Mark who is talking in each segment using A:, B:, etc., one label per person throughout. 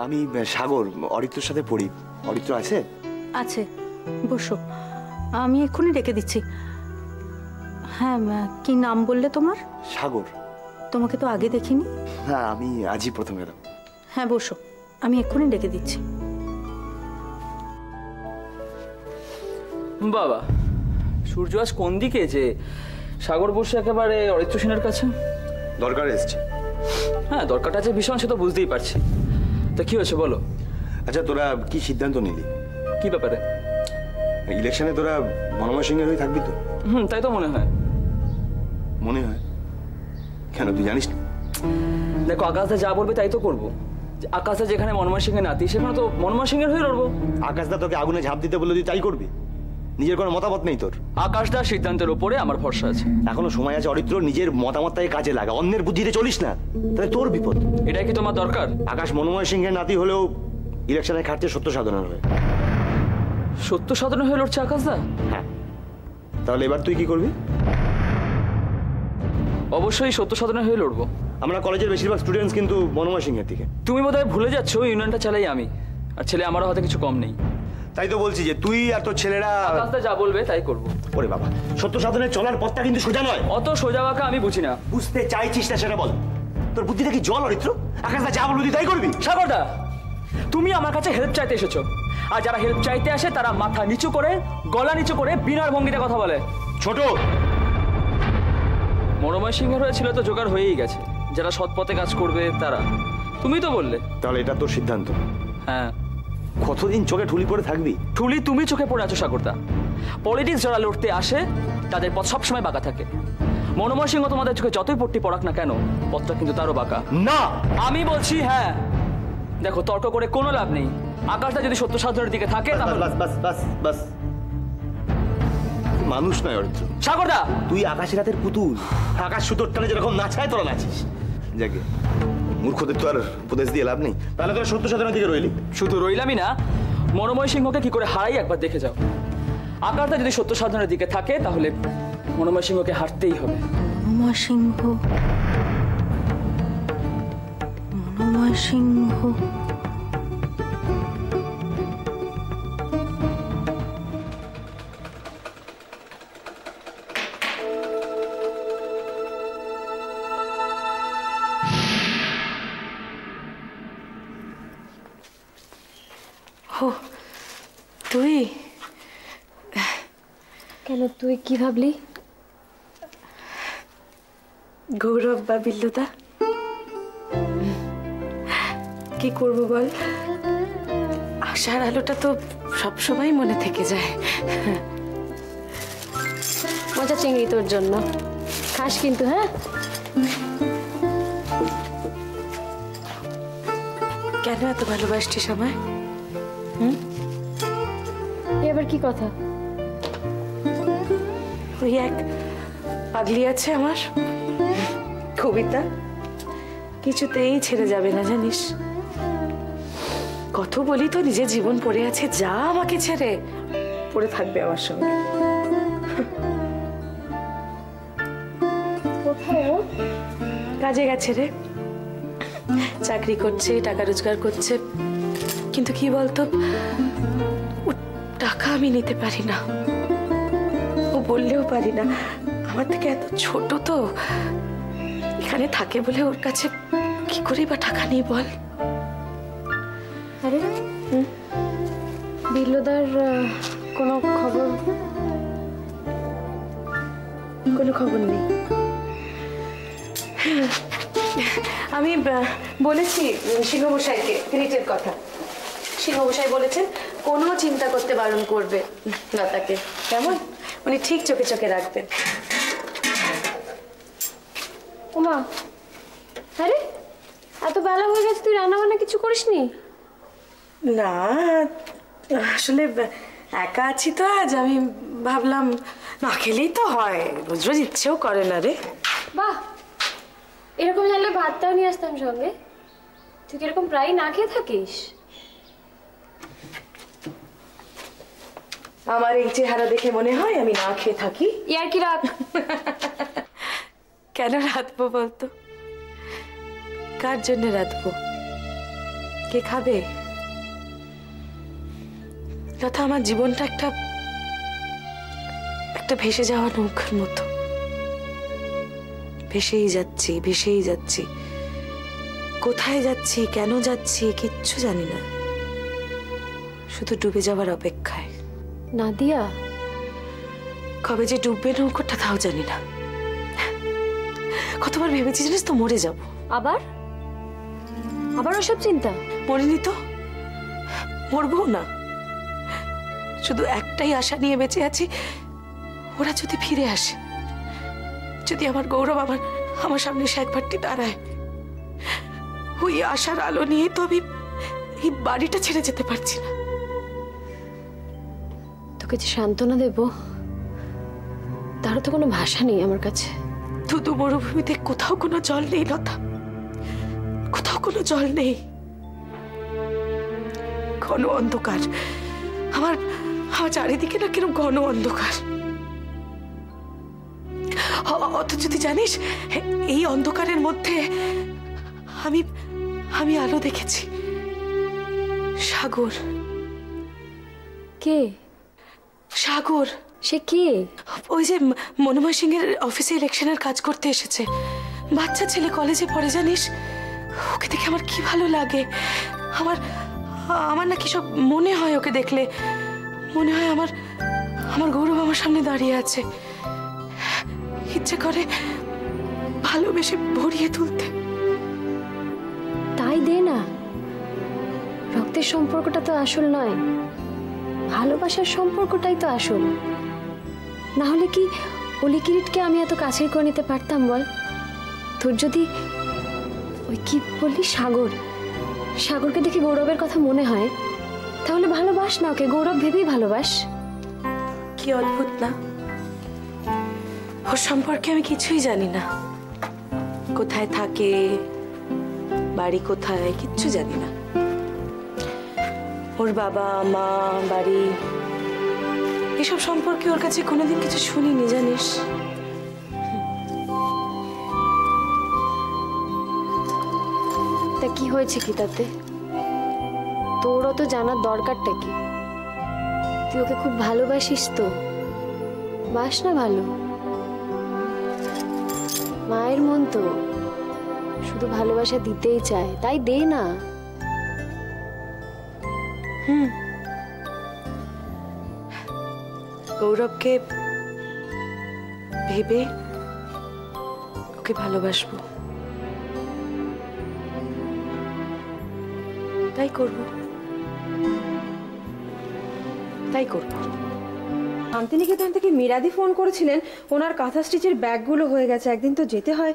A: আমি সাগর, অরিত্রর সাথে পড়ি। অরিত্র আছে?
B: আছে, বসো, আমি এক্ষুনি ডেকে দিচ্ছি। হ্যাঁ, কি নাম বললে তোমার?
A: সাগর।
B: তোমাকে তো আগে দেখিনি।
A: হ্যাঁ, আমি আজই প্রথম এলাম।
B: হ্যাঁ বসো, আমি এক্ষুনি ডেকে দিচ্ছি।
C: বাবা, সূর্য আজ কোন দিকে যে সাগর বসে একেবারে অরিত্র সেনের কাছে?
A: দরকার এসছে।
C: হ্যাঁ, দরকারটা যে ভীষণ সে তো বুঝতেই পারছি। তো কি হয়েছে বলো।
A: আচ্ছা, তোরা কি সিদ্ধান্ত নিলি?
C: কি ব্যাপারে?
A: ইলেকশনে তোরা মনোময় সিংহের হয়ে থাকবি তো?
C: তাই তো মনে হয়।
A: মনে হয় কেন, তুই জানিস না?
C: দেখো, আকাশদা যা বলবে তাই তো করবো। আকাশদা যেখানে মনোময় সিংহের নাতি, সেখানে তো মনোময় সিংহের হয়ে লড়বো।
A: আকাশদা তোকে আগুনে ঝাঁপ দিতে বলে তুই তাই করবি? নিজের কোনো মতামত নেই তোর?
C: আকাশদার সিদ্ধান্তের উপরে আমার ভরসা আছে।
A: এখনো সময় আছে অরিত্র, নিজের মতামতটাকে কাজে লাগা, অন্যের বুদ্ধিতে চলিস না, তাহলে তোর বিপদ।
C: এটাই কি তোমার দরকার?
A: আকাশ মনোময় সিংহের নাতি হলেও ইলেকশনে খাটছে সত্য সাধনার হয়ে।
C: সত্য সাধনা হয়ে লড়ছে আকাশদা?
A: হ্যাঁ, তাহলে এবার তুই কি করবি?
C: অবশ্যই সত্য সাধনা হয়ে লড়বো।
A: আমরা কলেজের বেশিরভাগ স্টুডেন্টস কিন্তু মনোময় সিংহের দিকে।
C: তুমি বোধহয় ভুলে যাচ্ছ, ইউনিয়নটা চালাই আমি, আর ছেলে আমারও হাতে কিছু কম নেই।
A: তাই তো বলছি যে তুই আর তোর ছেলেরা।
C: আকাশদা যা বলবে তাই করবো।
A: ওরে বাবা, সত্য সাধনে চলার পথটা কিন্তু সোজা নয়।
C: অত সোজা বাঁকা আমি বুঝি না।
A: বুঝতে চাইছিস না সেটা বল। তোর বুদ্ধিটা কি জল অরিত্র? আকাশদা যা বলবি তুই তাই করবি?
C: সাগরদা, তুমি আমার কাছে হেল্প চাইতে এসেছো, আর যারা হেল্প চাইতে আসে তারা মাথা নিচু করে, গলা নিচু করে, বিনার ভঙ্গিতে কথা বলে।
A: ছোট
C: মনোময় সিংহের হয়েছিল তো জোগাড় হয়েই গেছে, যারা সৎ পথে কাজ করবে তারা। তুমি তো বললে।
A: তাহলে এটা তোর সিদ্ধান্ত?
C: হ্যাঁ।
A: কতদিন চোখে ঠুলি পড়ে থাকবি?
C: ঠুলি তুমি চোখে পড়ে আছো সাগরদা। পলিটিক্স যারা লড়তে আসে তাদের পথ সবসময় বাঁকা থাকে। মনোময় সিংহ তোমাদের চোখে যতই পট্টি পড়াক না কেন, পথটা কিন্তু তারও বাঁকা।
A: না,
C: আমি বলছি হ্যাঁ। দেখো, তর্ক করে কোনো লাভ নেই। আকাশটা যদি সত্য সাধনের দিকে থাকে তাহলে
A: বাস বাস বাস বাস। মানুষ নয় অরিত্র।
C: সাগরদা,
A: তুই আকাশের রাতের পুতুল। আকাশ সুতোর টানে যেরকম নাচায় তোরা নাচিস। যাকে মূর্খদের তো আর উপদেশ দিয়ে লাভ নেই। তাহলে তোরা সত্য সাধনের দিকে রইলি।
C: শুধু রইলামই না, মনোময় সিংহকে কি করে হারাই একবার দেখে যাও। আকাশটা যদি সত্য সাধনের দিকে থাকে তাহলে মনোময় সিংহকে হারতেই হবে।
B: মনোময় সিংহ, মনোময় সিংহ। ও তুই?
D: কেন, তুই কি ভাবলি?
B: গৌরব বা বিল্লুদা, কি করব বল, আশার আলোটা তো সবসময় মনে থেকে যায়।
D: মজা চিংড়ি তোর জন্য, খাস কিন্তু। হ্যাঁ,
B: কেন এত ভালোবাসছিস আমায়?
D: এবার কি কথা?
B: ওই এক পাগলি আছে আমার, কবিতা, কিছুতেই ছেড়ে যাবে না জানিস। কত বলি তো, নিজের জীবন পড়ে আছে, যা আমাকে ছেড়ে পড়ে থাকবে আমার সঙ্গে।
D: কোথায় ও?
B: কাজে গেছে রে, চাকরি করছে, টাকা রোজগার করছে, কিন্তু কি বলতো, ও টাকা আমি নিতে পারি না, ও বললেও পারি না। আমার থেকে এত ছোট তো, এখানে থাকে বলে ওর কাছে কি করে বা টাকা নেই বল।
D: আরে বিল্লুদার কোনো খবর?
B: কোনো খবর নেই। আমি বলেছি সিংহমশাইকে রিটের কথা। সিংহমশাই বলেছেন কোনো চিন্তা করতে বারণ করবে লতাকে, কেমন? উনি ঠিক চোখে চোখে রাখবেন।
D: ওমা, আরে এত বেলা হয়ে গেছে, তুই রান্না বান্না কিছু করিসনি?
B: না, আসলে একা আছি তো আজ, আমি ভাবলাম না খেলেই তো হয়, রোজ রোজ ইচ্ছেও করে না রে।
D: বাহ, এরকম জানলে ভাতটাও নিয়ে আসতাম সঙ্গে। তুই কিরকম প্রায় না খেয়ে থাকিস?
B: আমার এই চেহারা দেখে মনে হয় আমি না খেয়ে থাকি।
D: ইয়ার কি রাখ।
B: কেন রাঁধবো বলতো? কার জন্য রাঁধবো? কে খাবে? লতা, আমার জীবনটা একটা ভেসে যাওয়া নৌকার মতো। ভেসেই যাচ্ছি। কোথায় যাচ্ছি, কেন যাচ্ছি কিচ্ছু জানি না, শুধু ডুবে যাওয়ার অপেক্ষায়।
D: নাদিয়া,
B: কবে যে ডুববে নৌকোটা তাও জানি না। কতবার ভেবেছি জানিস তো মরে যাব।
D: আবার ওসব চিন্তা?
B: মরিনি তো, মরবো না। শুধু একটাই আশা নিয়ে বেঁচে আছি, ওরা যদি ফিরে আসে, যদি আমার গৌরব আমার সামনে এসে একবারটি দাঁড়ায়। ওই আশার আলো নিয়ে তো আমি এই বাড়িটা ছেড়ে যেতে পারছি না।
D: তোকে যে সান্ত্বনা দেব তারও তো কোনো ভাষা নেই আমার কাছে।
B: ধুধু মরুভূমিতে কোথাও কোনো জল নেই লতা, কোথাও কোনো জল নেই। ঘন অন্ধকার, আমার চারিদিকে না কিরকম ঘন অন্ধকার। অথচ তুই জানিস এই অন্ধকারের মধ্যে আমি আলো দেখেছি। সাগর।
D: কে
B: সাগর?
D: সে কে?
B: ওই যে মনোময় সিং এর অফিসে ইলেকশনের কাজ করতে এসেছে, বাচ্চা ছেলে, কলেজে পড়ে জানিস। ওকে দেখে আমার কি ভালো লাগে। আমার না কি সব মনে হয় ওকে দেখলে। মনে হয় আমার গৌরব আমার সামনে দাঁড়িয়ে আছে। ইচ্ছে করে ভালোবেসে ভরিয়ে তুলতে।
D: তাই দে না, রক্তের সম্পর্কটা তো আসল নয়, ভালোবাসার সম্পর্কটাই তো আসল। না হলে কি অলি কিরিটকে আমি এত কাছের করে নিতে পারতাম বল? তোর যদি ওই কি বললি সাগরকে দেখে গৌরবের কথা মনে হয়, তাহলে ভালোবাস না ওকে, গৌরব ভেবেই ভালোবাস।
B: কি অদ্ভুত না, ওর সম্পর্কে আমি কিছুই জানি না। কোথায় থাকে, বাড়ি কোথায়, কিচ্ছু জানি না। ওর বাবা মা, বাড়ি, এসব সম্পর্কে ওর কাছে কোনোদিন কিছু শুনিনি জানিস।
D: তা কি হয়েছে কি তাতে? তোরও তো জানার দরকারটা কি? তুই ওকে খুব ভালোবাসিস তো, বাস না ভালো? মায়ের মন তো শুধু ভালোবাসা দিতেই চায়, তাই দে না।
B: গৌরবকে ভেবে ওকে ভালোবাসবো, তাই করব।
E: শান্তিনিকেতন থেকে মিরাদি ফোন করেছিলেন, ওনার কাঁথা স্টিচের ব্যাগগুলো হয়ে গেছে, একদিন তো যেতে হয়।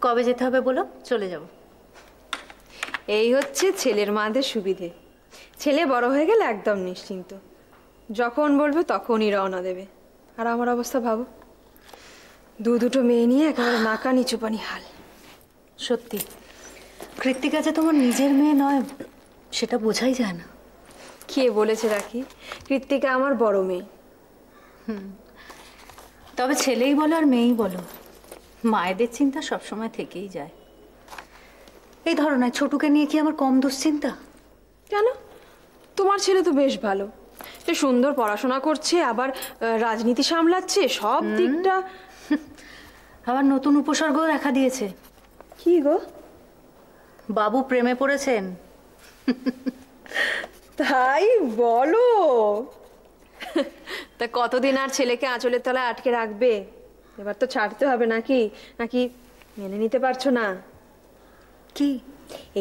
F: কবে যেতে হবে বলো, চলে যাব।
E: এই হচ্ছে ছেলের মাদের সুবিধে। ছেলে বড় হয়ে গেলে একদম নিশ্চিন্ত, যখন বলবে তখনই রওনা দেবে। আর আমার অবস্থা ভাবো, দুটো মেয়ে নিয়ে একেবারে নাকা নিচু পানি হাল।
F: সত্যি, কৃত্তিকা যে তোমার নিজের মেয়ে নয় সেটা বোঝাই যায় না।
E: কে বলেছে রাখি, কৃত্তিকা আমার বড় মেয়ে।
F: তবে ছেলেই বলো আর মেয়েই বলো, মায়েদের চিন্তা সবসময় থেকেই যায়। এই ধরো না, ছোটুকে নিয়ে কি আমার কম দুশ্চিন্তা?
E: কেন? তোমার ছেলে তো বেশ ভালো, সে সুন্দর পড়াশোনা করছে, আবার রাজনীতি সামলাচ্ছে, সব দিকটা।
F: আবার নতুন উপসর্গ দেখা দিয়েছে।
E: কি গো?
F: বাবু প্রেমে পড়েছেন।
E: তাই বলো? তা কতদিন আর ছেলেকে আঁচলের তলায় আটকে রাখবে? এবার তো ছাড়তে হবে নাকি? নাকি মেনে নিতে পারছো না?
F: কি?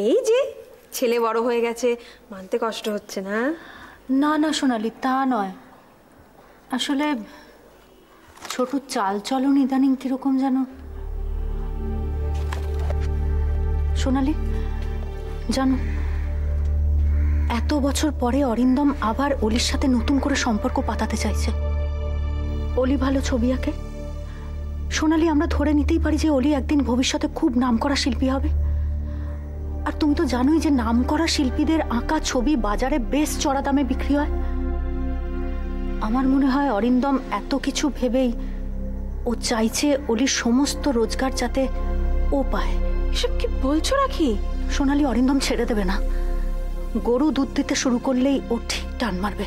E: এই যে ছেলে বড় হয়ে গেছে, মানতে কষ্ট হচ্ছে না?
F: না না সোনালি, তা নয়। আসলে ছোট চাল চলন ইদানিং কিরকম যেন। সোনালি জানো, এত বছর পরে অরিন্দম আবার অলির সাথে নতুন করে সম্পর্ক পাতাতে চাইছে। অলি ভালো ছবি আঁকে। সোনালি, আমরা ধরে নিতেই পারি যে অলি একদিন ভবিষ্যতে খুব নামকরা শিল্পী হবে। আর তুমি তো জানোই যে নামকরা শিল্পীদের আঁকা ছবি বাজারে বেশ চড়া দামে বিক্রি হয়। আমার মনে হয় অরিন্দম এত কিছু ভেবেই ও চাইছে অলির সমস্ত রোজগার যাতে ও পায়।
E: এসব কি বলছো রাখি?
F: সোনালি, অরিন্দম ছেড়ে দেবে না। গরু দুধ দিতে শুরু করলেই ও ঠিক টান মারবে।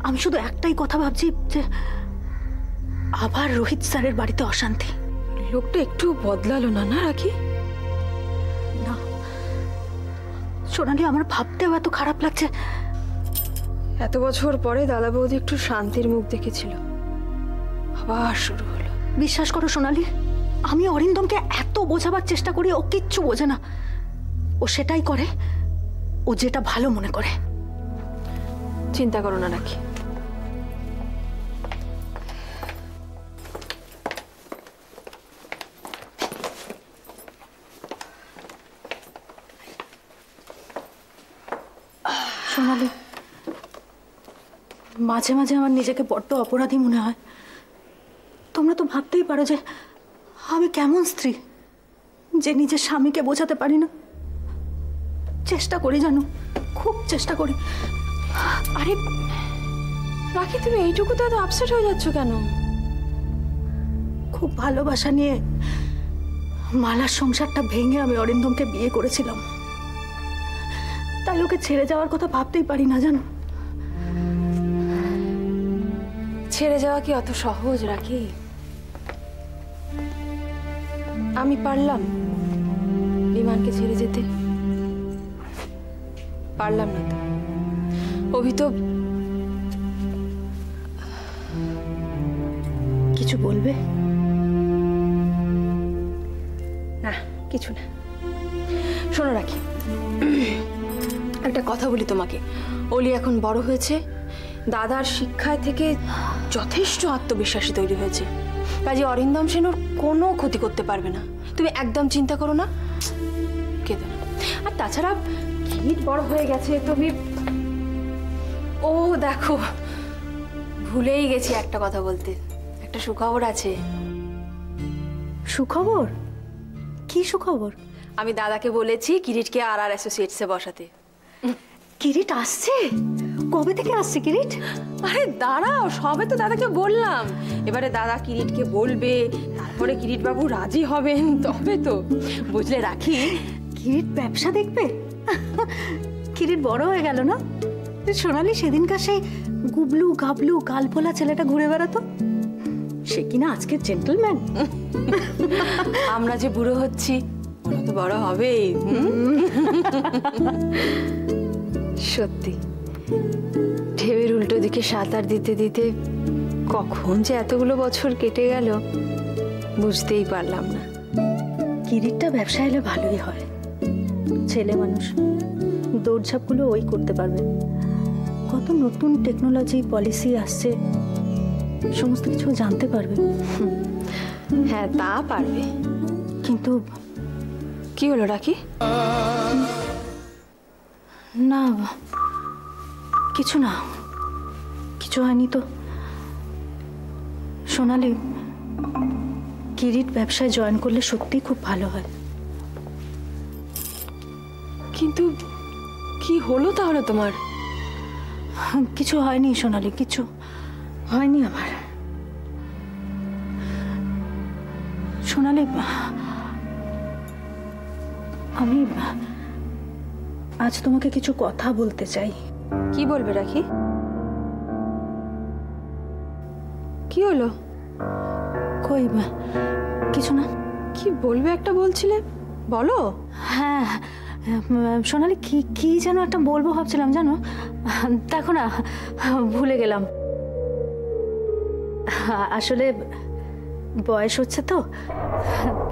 F: আমি শুধু একটাই কথা ভাবছি যে আবার রোহিত স্যারের বাড়িতে অশান্তি।
E: লোকটা একটু বদলালো না না রাখি?
F: না সোনালি, আমার ভাবতেও এত খারাপ লাগছে।
E: এত বছর পরে দাদা বৌদি একটু শান্তির মুখ দেখেছিল, আবার শুরু হলো।
F: বিশ্বাস করো সোনালি, আমি অরিন্দমকে এত বোঝাবার চেষ্টা করি, ও কিচ্ছু বোঝে না। ও সেটাই করে ও যেটা ভালো মনে করে।
E: চিন্তা করো না রাখি,
F: সোনালি, মাঝে মাঝে আমার নিজেকে বড্ড অপরাধী মনে হয়। তোমরা তো ভাবতেই পারো যে আমি কেমন স্ত্রী, যে নিজের স্বামীকে বোঝাতে পারি না। চেষ্টা করি জানো, খুব চেষ্টা করি।
E: আরে রাখি, তুমি এইটুকুতে এত আপসেট হয়ে যাচ্ছ কেন?
F: খুব ভালোবাসা নিয়ে মালার সংসারটা ভেঙে আমি অরিন্দমকে বিয়ে করেছিলাম, তাই ওকে ছেড়ে যাওয়ার কথা ভাবতেই পারি না জানো।
E: ছেড়ে যাওয়া কি অত সহজ রাখি? আমি পারলাম বিমানকে ছেড়ে যেতে? পারলাম না তো। অভি তো
F: কিছু বলবে?
E: না, কিছু না। শোনো রাখি, একটা কথা বলি তোমাকে। অলি এখন বড় হয়েছে, দাদার শিক্ষায় থেকে যথেষ্ট আত্মবিশ্বাসী তৈরি হয়েছে, কাজে অরিন্দম সেন ওর কোনো ক্ষতি করতে পারবে না। তুমি একদম চিন্তা করো না, কেঁদো না। আর তাছাড়া কিরিট বড় হয়ে গেছে, তুমি ও দেখো, ভুলেই গেছি একটা কথা বলতে। একটা সুখবর আছে।
F: সুখবর? কি সুখবর?
E: আমি দাদাকে বলেছি কিরিটকে আর অ্যাসোসিয়েটসে বসাতে।
F: কিরিট আসছে? কবে থেকে আসছে কিরিট?
E: আরে দাঁড়াও, সবে তো দাদাকে বললাম। এবারে দাদা কিরিটকে বলবে, তারপরে কিরিট বাবু রাজি হবেন, তবে তো। বুঝলে রাখি,
F: কিরিট ব্যবসা দেখবে? কিরিট বড় হয়ে গেল না? সোনালি, সেদিনকার সেই গুবলু গাবলু গালফোলা ছেলেটা ঘুরে বেড়াতো, সে কিনা আজকে জেন্টলম্যান।
E: আমরা যে বুড়ো হচ্ছি, ওরা তো বড় হবেই। সত্যি, ঢেউয়ের উল্টো দিকে সাঁতার দিতে দিতে কখন যে এতগুলো বছর কেটে গেল বুঝতেই পারলাম না।
F: কিরিটটা ব্যবসা এলে ভালোই হয়, ছেলে মানুষ, দৌড়ঝাঁপগুলো ওই করতে পারবে। কত নতুন টেকনোলজি পলিসি আসছে, সমস্ত কিছু জানতে পারবে।
E: হ্যাঁ, তা পারবে,
F: কিন্তু
E: কি হলো রাখি?
F: না, কিছু না, কিছু হয়নি তো। সোনালি, কিরিট ব্যবসায় জয়েন করলে সত্যিই খুব ভালো হয়।
E: কিন্তু কি হলো তাহলে তোমার?
F: কিছু হয়নি সোনালি, কিছু হয়নি আমার। সোনালি, আমি আজ তোমাকে কিছু কথা বলতে চাই।
E: কি বলবে রাখি? কি হলো?
F: কই, কিছু না।
E: কি বলবে একটা বলছিলে, বলো।
F: হ্যাঁ সোনালি, কি কি যেন একটা বলবো ভাবছিলাম জানো, দেখো না ভুলে গেলাম। আসলে বয়স হচ্ছে তো,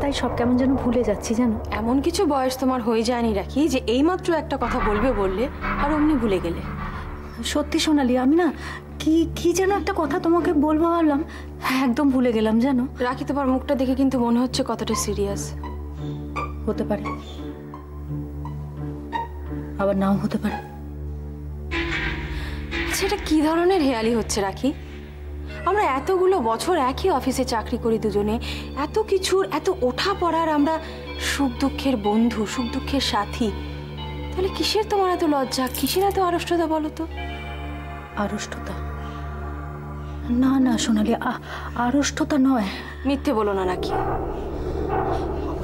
F: তাই সব কেমন যেন ভুলে যাচ্ছি জানো।
E: এমন কিছু বয়স তোমার হয়ে যায়নি রাখি যে এইমাত্র একটা কথা বলবে বললে আর অমনি ভুলে গেলে।
F: সত্যি সোনালি, আমি না কি কি যেন একটা কথা তোমাকে বলবো ভাবলাম, একদম ভুলে গেলাম জানো।
E: রাখি, তোমার মুখটা দেখে কিন্তু মনে হচ্ছে কতটা সিরিয়াস।
F: হতে পারে, আবার নাও হতে পারে।
E: আচ্ছা, এটা কি ধরনের হেয়ালি হচ্ছে রাখি? আমরা এতগুলো বছর একই অফিসে চাকরি করি দুজনে, এত কিছুর এত ওঠা পড়ার আমরা সুখ দুঃখের বন্ধু, সুখ দুঃখের সাথী। তাহলে কিসের তোমার এত লজ্জা, কিসের এত আড়ষ্টতা বলো তো?
F: আড়ষ্টতা? না না সোনালি, আড়ষ্টতা নয়।
E: মিথ্যে বলো না নাকি?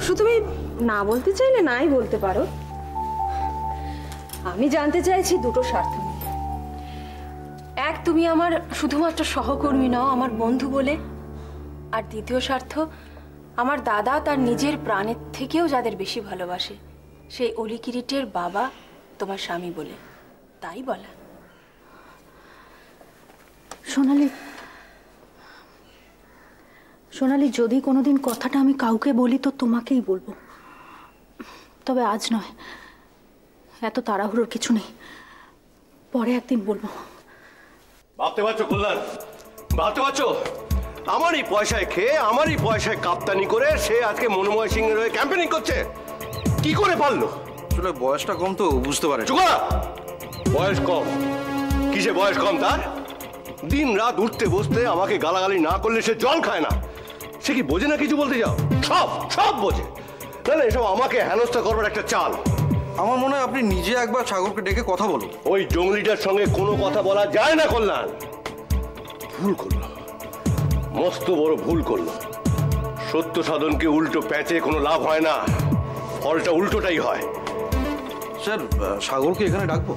E: শুধু তুমি না বলতে চাইলে নাই বলতে পারো, আমি জানতে চাইছি দুটো স্বার্থ নিয়ে। এক, তুমি আমার শুধুমাত্র সহকর্মী নও, আমার বন্ধু বলে। আর দ্বিতীয় স্বার্থ, আমার দাদা তার নিজের প্রাণের থেকেও যাদের বেশি ভালোবাসে, সেই অলি কিরিটের বাবা তোমার স্বামী বলে, তাই বলা।
F: সোনালি, সোনালি, যদি কোনোদিন কথাটা আমি কাউকে বলি তো তোমাকেই বলবো, তবে আজ নয়। এত তাড়াহুড়োর কিছু নেই, পরে একদিন বলবো।
G: ভাবতে পারছো কল্যাণ? ভাবতে পারছো আমারই পয়সায় খেয়ে আমারই পয়সায় কাপ্তানি করে সে আজকে মনোময় সিংহের হয়ে ক্যাম্পেনিং করছে? কি করে পারলো?
H: আসলে বয়সটা কম তো বুঝতে পারে।
G: চুকা! বয়স কম? কিসে বয়স কম তার? দিন রাত উঠতে বসতে আমাকে গালাগালি না করলে সে জল খায় না। সে কি বোঝে না কিছু বলতে যাও? সব সব বোঝে। না না, এসব আমাকে হেনস্থা করবার একটা চাল।
H: আমার মনে হয় আপনি নিজে একবার সাগরকে ডেকে কথা বলুন।
G: ওই জঙ্গলিটার সঙ্গে কোনো কথা বলা যায় না কল্যাণ। ভুল করলো, মস্ত বড় ভুল করলো। সত্য সাধনকে উল্টো প্যাচে কোনো লাভ হয় না, ফলটা উল্টোটাই হয়।
H: স্যার, সাগরকে এখানে ডাকবো?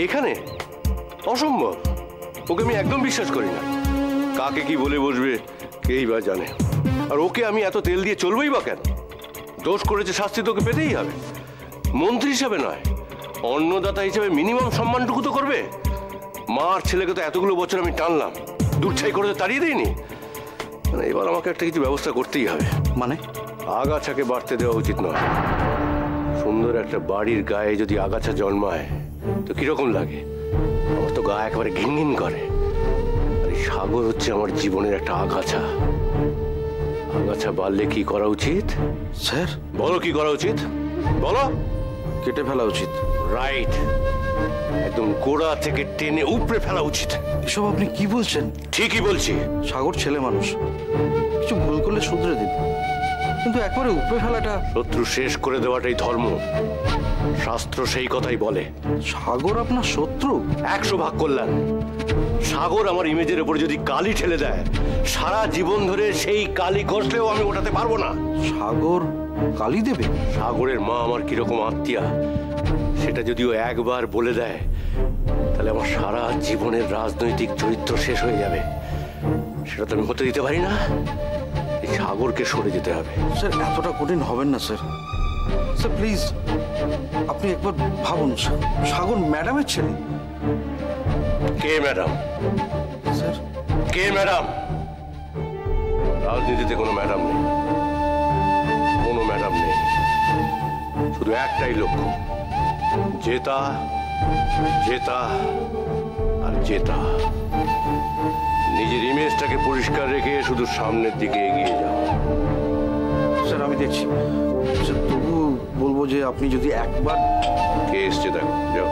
G: এখানে অসম্ভব, ওকে আমি একদম বিশ্বাস করি না। কাকে কি বলে বসবে কেই বা জানে। আর ওকে আমি এত তেল দিয়ে চলবই বা কেন? দোষ করেছে, শাস্তি তোকে পেতেই হবে। মন্ত্রী হিসাবে নয়, অন্নদাতা হিসেবে মিনিমাম সম্মানটুকু তো করবে। মার ছেলেকে তো এতগুলো বছর আমি টানলাম, দূরছাই করে তো তাড়িয়ে দিইনি। মানে এবার আমাকে একটা কিছু ব্যবস্থা করতেই হবে।
H: মানে?
G: আগাছাকে বাড়তে দেওয়া উচিত নয়। সুন্দর একটা বাড়ির গায়ে যদি আগাছা জন্মায় তো কিরকম লাগে? আমার তো গা একেবারে ঘিনঘিন করে। আর এই সাগর হচ্ছে আমার জীবনের একটা আগাছা। আগাছা বাড়লে কি করা উচিত?
H: স্যার
G: বলো কি করা উচিত, বলো।
H: কেটে ফেলা উচিত।
G: রাইট, একদম গোড়া থেকে টেনে উপড়ে ফেলা উচিত।
H: এসব আপনি কি বলছেন?
G: ঠিকই বলছি।
H: সাগর ছেলে মানুষ, কিছু ভুল করলে শুধরে দিন, কিন্তু একবারে উপরে ফেলাটা।
G: শত্রু শেষ করে দেওয়াটাই ধর্ম, শাস্ত্র সেই কথাই বলে।
H: সাগর আপনার শত্রু?
G: 100 ভাগ কল্যাণ। সাগর আমার ইমেজের উপর যদি কালি ঠেলে দেয়, সারা জীবন ধরে সেই কালি ঘষলেও আমি ওঠাতে পারবো না।
H: সাগর কালি দেবে?
G: সাগরের মা আমার কিরকম আত্মীয়া সেটা যদিও একবার বলে দেয়, তাহলে আমার সারা জীবনের রাজনৈতিক চরিত্র শেষ হয়ে যাবে। সেটা তো আমি হতে দিতে পারি না। এই সাগরকে সরে যেতে হবে।
H: স্যার, এতটা কঠিন হবেন না স্যার। স্যার প্লিজ, আপনি একবার ভাবুন। সাগর ম্যাডামের ছেলে।
G: কে ম্যাডাম?
H: স্যার,
G: কে ম্যাডাম? রাজনীতিতে কোনো ম্যাডাম নেই, কোনো ম্যাডাম নেই। শুধু একটাই লক্ষ্য, জেতা, জেতা আর জেতা। নিজের ইমেজটাকে পরিষ্কার রেখে শুধু সামনের দিকে এগিয়ে যাও।
H: স্যার আমি দেখছি। স্যার তবু বলবো যে আপনি যদি একবার।
G: কে এসছে দেখো, যাও।